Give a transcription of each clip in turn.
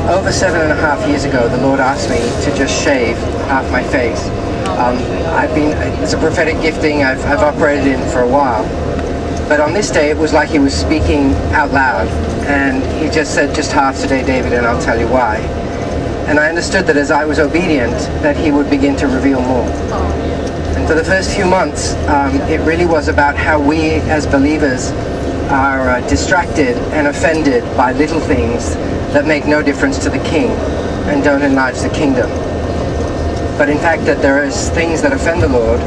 over 7.5 years ago, the Lord asked me to just shave half my face. It's a prophetic gifting I've operated in for a while. But on this day, it was like he was speaking out loud. And he just said, just half today, David, and I'll tell you why. And I understood that as I was obedient, that he would begin to reveal more. And for the first few months, it really was about how we as believers are distracted and offended by little things that make no difference to the king and don't enlarge the kingdom. But in fact, that there is things that offend the Lord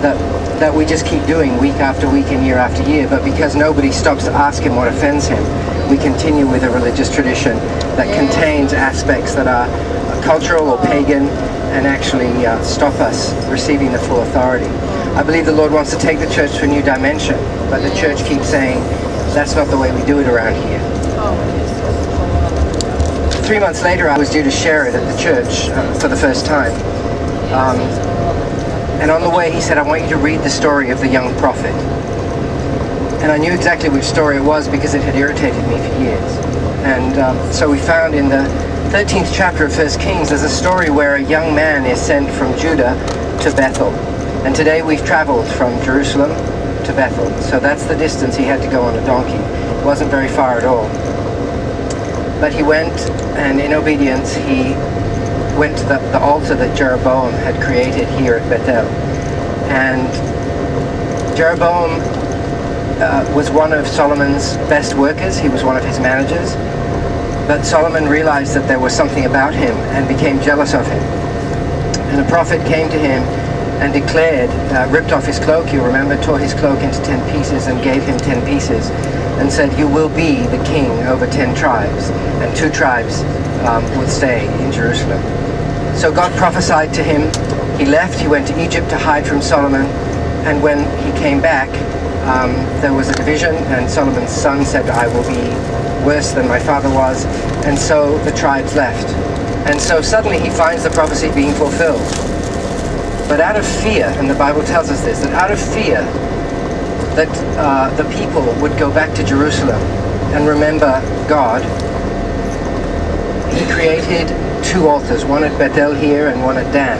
that we just keep doing week after week and year after year, but because nobody stops to ask him what offends him, we continue with a religious tradition that contains aspects that are cultural or pagan and actually stop us receiving the full authority. I believe the Lord wants to take the church to a new dimension, but the church keeps saying, that's not the way we do it around here. 3 months later, I was due to share it at the church for the first time. And on the way, he said, I want you to read the story of the young prophet. And I knew exactly which story it was because it had irritated me for years. And so we found in the 13th chapter of 1 Kings, there's a story where a young man is sent from Judah to Bethel. And today we've traveled from Jerusalem to Bethel. So that's the distance he had to go on a donkey. It wasn't very far at all. But he went, and in obedience, he went to the altar that Jeroboam had created here at Bethel. And Jeroboam was one of Solomon's best workers. He was one of his managers. But Solomon realized that there was something about him and became jealous of him. And a prophet came to him and declared, ripped off his cloak, you remember, tore his cloak into 10 pieces and gave him 10 pieces and said, you will be the king over 10 tribes, and 2 tribes would stay in Jerusalem. So God prophesied to him. He left, he went to Egypt to hide from Solomon, and when he came back, there was a division, and Solomon's son said, I will be worse than my father was, and so the tribes left. And so suddenly he finds the prophecy being fulfilled. But out of fear, and the Bible tells us this, that out of fear that the people would go back to Jerusalem and remember God, he created 2 altars, one at Bethel here and one at Dan.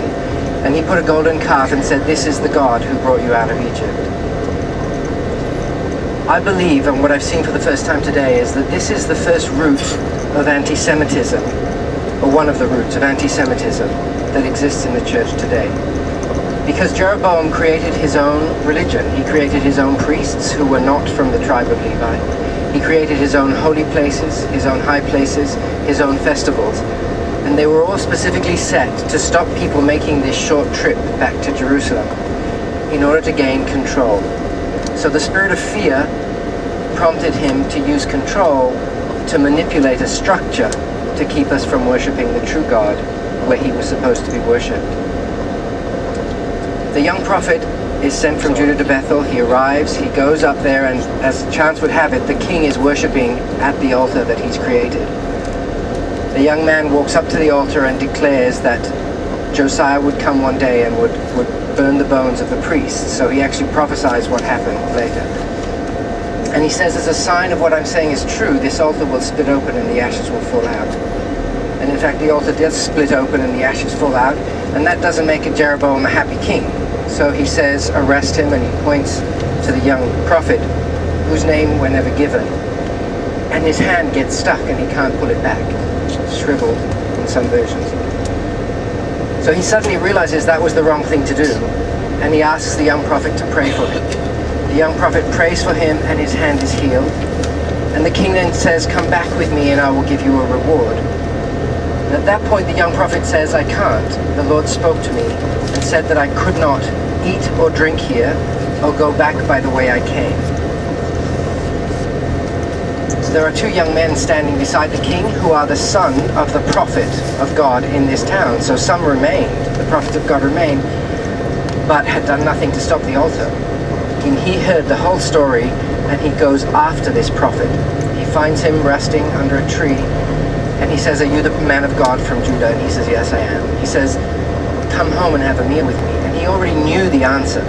And he put a golden calf and said, this is the God who brought you out of Egypt. I believe, and what I've seen for the first time today, is that this is the first root of anti-Semitism, or one of the roots of anti-Semitism that exists in the church today. Because Jeroboam created his own religion. He created his own priests who were not from the tribe of Levi. He created his own holy places, his own high places, his own festivals. And they were all specifically set to stop people making this short trip back to Jerusalem in order to gain control. So the spirit of fear prompted him to use control to manipulate a structure to keep us from worshipping the true God where he was supposed to be worshipped. The young prophet is sent from Judah to Bethel. He arrives, he goes up there, and as chance would have it, the king is worshipping at the altar that he's created. The young man walks up to the altar and declares that Josiah would come one day and would burn the bones of the priests. So he actually prophesies what happened later. And he says, as a sign of what I'm saying is true, this altar will split open and the ashes will fall out. And in fact, the altar does split open and the ashes fall out, and that doesn't make Jeroboam a happy king. So he says, arrest him, and he points to the young prophet, whose name were never given. And his hand gets stuck and he can't pull it back. It's shriveled in some versions. So he suddenly realizes that was the wrong thing to do, and he asks the young prophet to pray for him. The young prophet prays for him and his hand is healed. And the king then says, come back with me and I will give you a reward. And at that point the young prophet says, I can't. The Lord spoke to me and said that I could not eat or drink here or go back by the way I came. So there are 2 young men standing beside the king who are the son of the prophet of God in this town. So some remained, the prophets of God remained, but had done nothing to stop the altar. And he heard the whole story and he goes after this prophet. He finds him resting under a tree and he says, are you the man of God from Judah? And he says, yes, I am. He says, come home and have a meal with me. And he already knew the answer.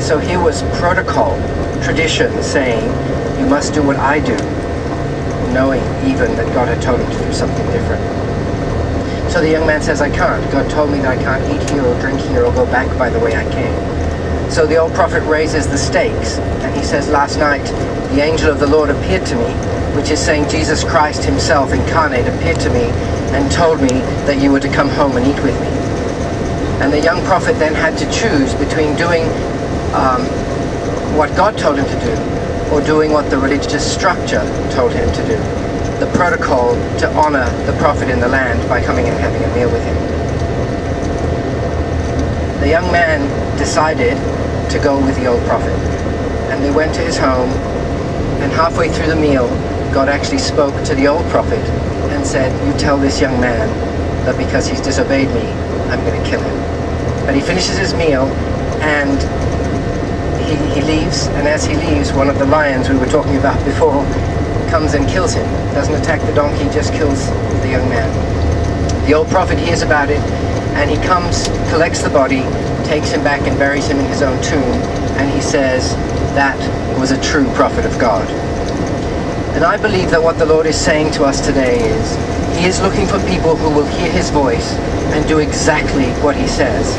So here was protocol, tradition saying, you must do what I do. knowing even that God had told him to do something different. So the young man says, I can't. God told me that I can't eat here or drink here or go back by the way I came. So the old prophet raises the stakes, and he says, last night the angel of the Lord appeared to me, which is saying Jesus Christ himself incarnate appeared to me and told me that you were to come home and eat with me. And the young prophet then had to choose between doing what God told him to do or doing what the religious structure told him to do. The protocol to honor the prophet in the land by coming and having a meal with him. The young man decided to go with the old prophet, and they went to his home, and halfway through the meal God actually spoke to the old prophet and said, you tell this young man that because he's disobeyed me, I'm going to kill him. But he finishes his meal and he leaves, and as he leaves, one of the lions we were talking about before comes and kills him. Doesn't attack the donkey, just kills the young man. The old prophet hears about it, and he comes, collects the body, takes him back and buries him in his own tomb, and he says, that was a true prophet of God. And I believe that what the Lord is saying to us today is, he is looking for people who will hear his voice and do exactly what he says.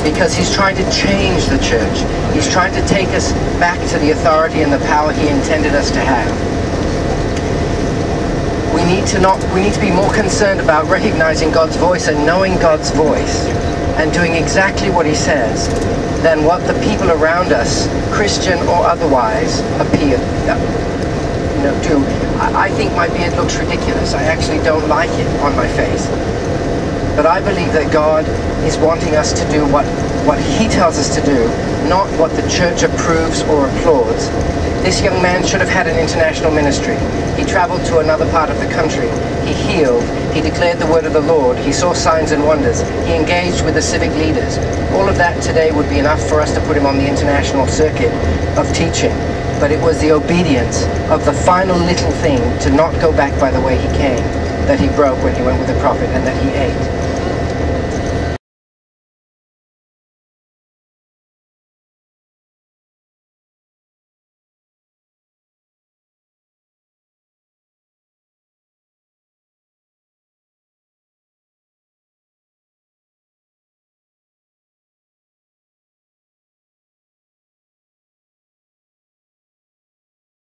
Because he's trying to change the church. He's trying to take us back to the authority and the power he intended us to have. We need to be more concerned about recognizing God's voice and knowing God's voice and doing exactly what he says than what the people around us, Christian or otherwise, do. I think my beard looks ridiculous. I actually don't like it on my face. But I believe that God is wanting us to do what he tells us to do, not what the church approves or applauds. This young man should have had an international ministry. He traveled to another part of the country. He healed. He declared the word of the Lord. He saw signs and wonders. He engaged with the civic leaders. All of that today would be enough for us to put him on the international circuit of teaching. But it was the obedience of the final little thing to not go back by the way he came that he broke when he went with the prophet and that he ate.